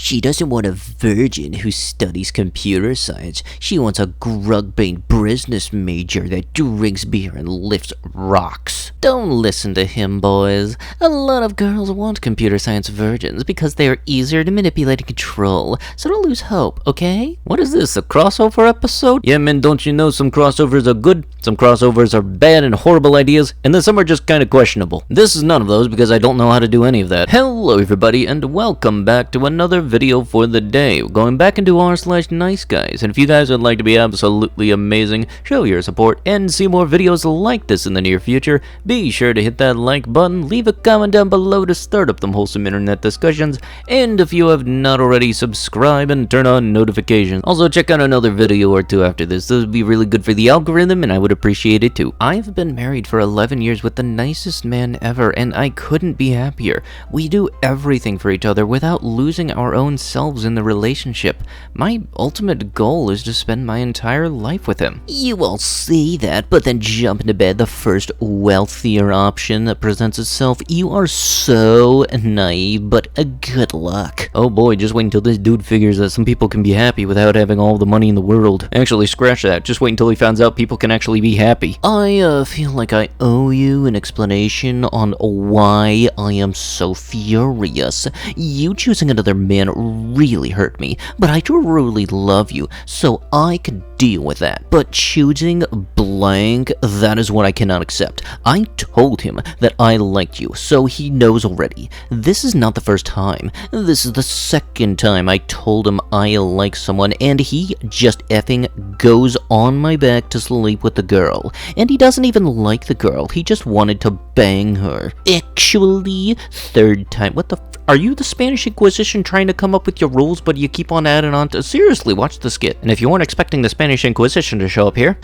She doesn't want a virgin who studies computer science. She wants a grug-brained business major that drinks beer and lifts rocks. Don't listen to him, boys. A lot of girls want computer science virgins because they are easier to manipulate and control, so don't lose hope, okay? What is this, a crossover episode? Yeah, man, don't you know some crossovers are good, some crossovers are bad and horrible ideas, and then some are just kind of questionable. This is none of those because I don't know how to do any of that. Hello, everybody, and welcome back to another video for the day. We're going back into r/niceguys, and if you guys would like to be absolutely amazing, show your support, and see more videos like this in the near future, be sure to hit that like button, leave a comment down below to start up them wholesome internet discussions, and if you have not already, subscribe and turn on notifications. Also, check out another video or two after this. This would be really good for the algorithm, and I would appreciate it too. I've been married for 11 years with the nicest man ever, and I couldn't be happier. We do everything for each other without losing our own selves in the relationship. My ultimate goal is to spend my entire life with him. You all say that, but then jump into bed the first wealthier option that presents itself. You are so naive, but good luck. Oh boy, just wait until this dude figures that some people can be happy without having all the money in the world. Actually, scratch that. Just wait until he finds out people can actually be happy. I feel like I owe you an explanation on why I am so furious. You choosing another man really hurt me, but I truly love you, so I could deal with that. But choosing blank, that is what I cannot accept. I told him that I liked you, so he knows already. This is not the first time. This is the second time I told him I like someone, and he just effing goes on my back to sleep with the girl. And he doesn't even like the girl, he just wanted to bang her. Actually, third time. What the are you the Spanish Inquisition trying to come up with your rules, but you keep on adding on to... Seriously, watch the skit. And if you weren't expecting the Spanish Inquisition to show up here...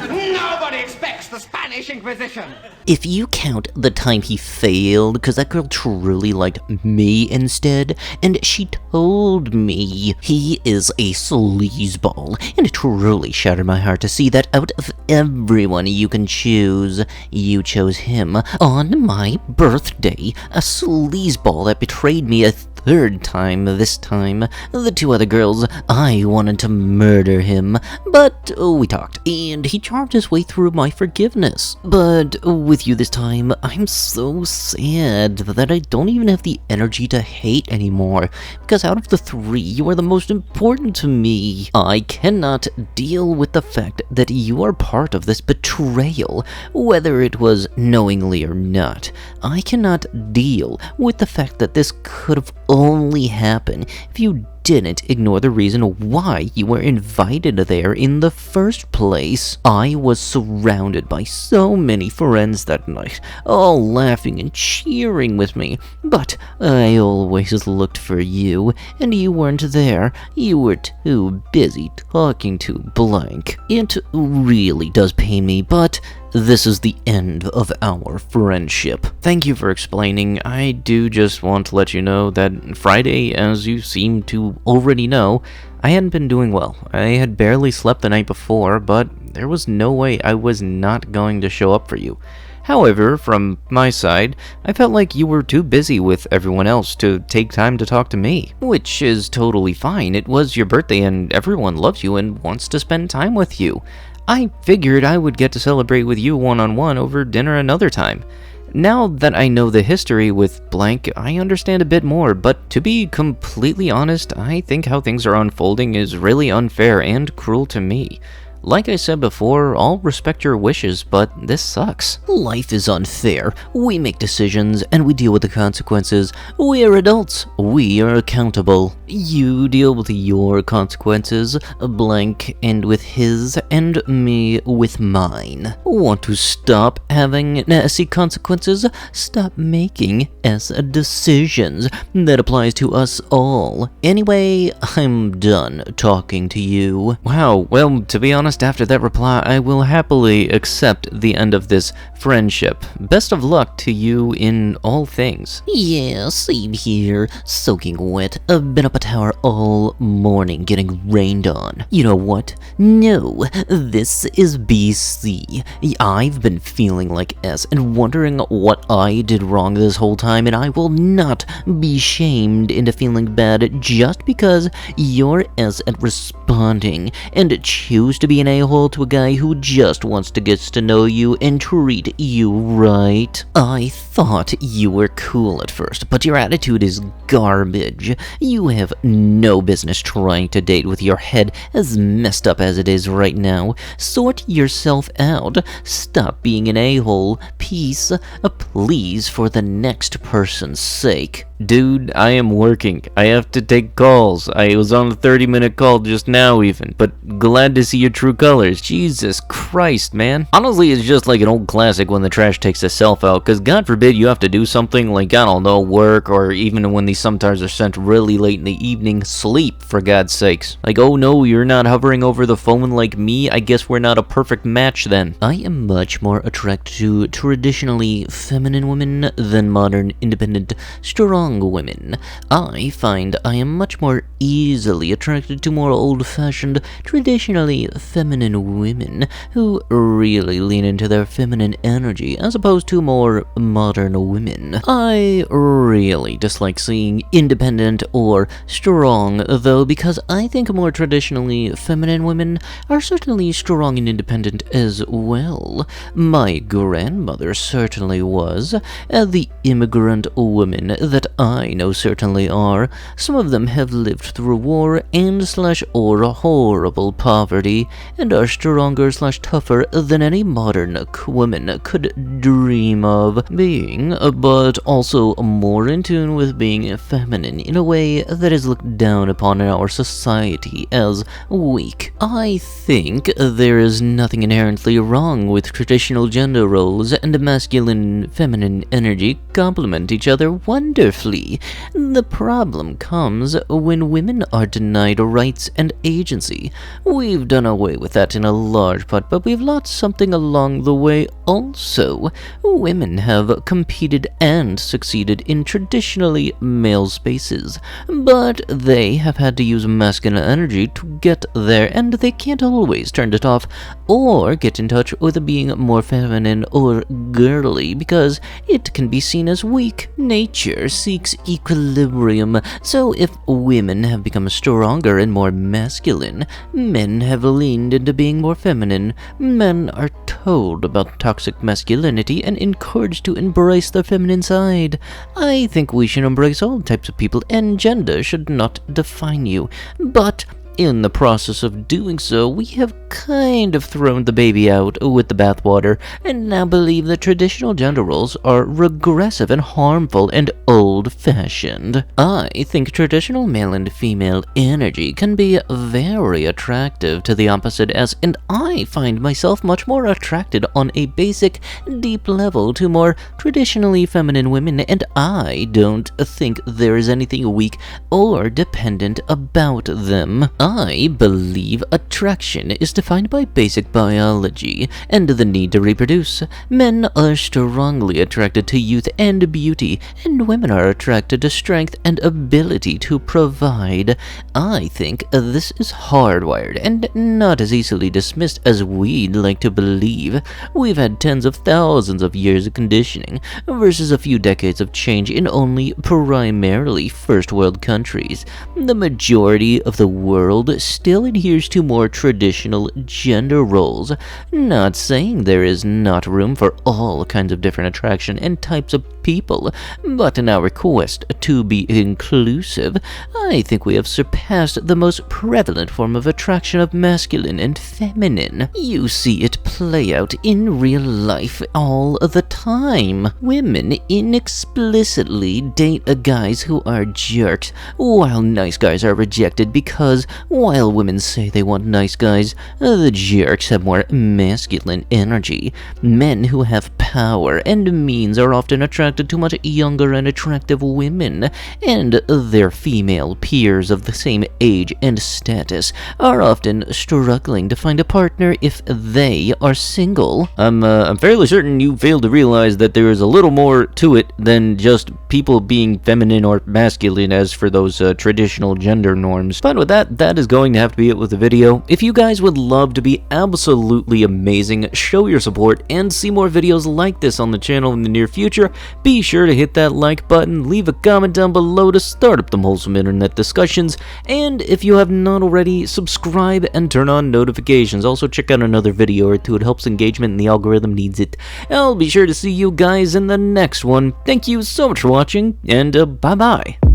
Nobody expects the Spanish Inquisition! If you count the time he failed, because that girl truly liked me instead, and she told me he is a sleazeball, and it truly shattered my heart to see that out of everyone you can choose, you chose him on my birthday, a sleazeball that betrayed me a third time this time. The two other girls, I wanted to murder him, but we talked, and he charmed his way through my forgiveness. But with you this time, I'm so sad that I don't even have the energy to hate anymore, because out of the three, you are the most important to me. I cannot deal with the fact that you are part of this betrayal, whether it was knowingly or not. I cannot deal with the fact that this could have only happen if you didn't ignore the reason why you were invited there in the first place. I was surrounded by so many friends that night, all laughing and cheering with me, but I always looked for you, and you weren't there. You were too busy talking to blank. It really does pain me, but this is the end of our friendship. Thank you for explaining. I do just want to let you know that Friday, as you seem to already know, I hadn't been doing well. I had barely slept the night before, but there was no way I was not going to show up for you. However, from my side, I felt like you were too busy with everyone else to take time to talk to me, which is totally fine. It was your birthday and everyone loves you and wants to spend time with you. I figured I would get to celebrate with you one-on-one over dinner another time. Now that I know the history with blank, I understand a bit more, but to be completely honest, I think how things are unfolding is really unfair and cruel to me. Like I said before, I'll respect your wishes, but this sucks. Life is unfair. We make decisions, and we deal with the consequences. We are adults. We are accountable. You deal with your consequences, blank, and with his, and me with mine. Want to stop having nasty consequences? Stop making decisions. That applies to us all. Anyway, I'm done talking to you. Wow, well, to be honest, honest, after that reply, I will happily accept the end of this friendship. Best of luck to you in all things. Yeah, same here. Soaking wet. I've been up a tower all morning getting rained on. You know what? No, this is BC. I've been feeling like S and wondering what I did wrong this whole time, and I will not be shamed into feeling bad just because you're S at responding and choose to be an a-hole to a guy who just wants to get to know you and treat you right. I thought you were cool at first, but your attitude is garbage. You have no business trying to date with your head as messed up as it is right now. Sort yourself out. Stop being an a-hole. Peace. Please, for the next person's sake. Dude, I am working. I have to take calls. I was on a 30-minute call just now even, but glad to see your true colors. Jesus Christ, man. Honestly, it's just like an old classic when the trash takes itself out, because God forbid you have to do something like, I don't know, work, or even when these sometimes are sent really late in the evening, sleep, for God's sakes. Like, oh no, you're not hovering over the phone like me? I guess we're not a perfect match then. I am much more attracted to traditionally feminine women than modern, independent, strong women. I find I am much more easily attracted to more old-fashioned, traditionally feminine women who really lean into their feminine energy as opposed to more modern women. I really dislike seeing independent or strong, though, because I think more traditionally feminine women are certainly strong and independent as well. My grandmother certainly was. The immigrant women that I know certainly are. Some of them have lived through war and/or horrible poverty and are stronger/tougher than any modern woman could dream of being, but also more in tune with being feminine in a way that is looked down upon in our society as weak. I think there is nothing inherently wrong with traditional gender roles, and masculine feminine energy complement each other wonderfully. The problem comes when women are denied rights and agency. We've done away with that in a large part, but we've lost something along the way also. Women have competed and succeeded in traditionally male spaces, but they have had to use masculine energy to get there, and they can't always turn it off or get in touch with being more feminine or girly because it can be seen as weak. Nature seeks equilibrium, so if women have become stronger and more masculine, men have leaned into being more feminine. Men are told about toxic masculinity and encouraged to embrace their feminine side. I think we should embrace all types of people, and gender should not define you. But in the process of doing so, we have kind of thrown the baby out with the bathwater, and now believe that traditional gender roles are regressive and harmful and old-fashioned. I think traditional male and female energy can be very attractive to the opposite as, and I find myself much more attracted on a basic, deep level to more traditionally feminine women, and I don't think there is anything weak or dependent about them. I believe attraction is defined by basic biology and the need to reproduce. Men are strongly attracted to youth and beauty, and women are attracted to strength and ability to provide. I think this is hardwired and not as easily dismissed as we'd like to believe. We've had tens of thousands of years of conditioning versus a few decades of change in only primarily first world countries. The majority of the world still adheres to more traditional gender roles. Not saying there is not room for all kinds of different attraction and types of people, but in our quest to be inclusive, I think we have surpassed the most prevalent form of attraction of masculine and feminine. You see it play out in real life all the time. Women inexplicitly date guys who are jerks, while nice guys are rejected because while women say they want nice guys, the jerks have more masculine energy. Men who have power and means are often attracted to much younger and attractive women, and their female peers of the same age and status are often struggling to find a partner if they are single. I'm fairly certain you failed to realize that there is a little more to it than just people being feminine or masculine as for those traditional gender norms. But with that, that is going to have to be it with the video. If you guys would love to be absolutely amazing, show your support, and see more videos like this on the channel in the near future, be sure to hit that like button, leave a comment down below to start up them wholesome internet discussions, and if you have not already, subscribe and turn on notifications. Also check out another video or two, it helps engagement and the algorithm needs it. I'll be sure to see you guys in the next one. Thank you so much for watching, and bye bye.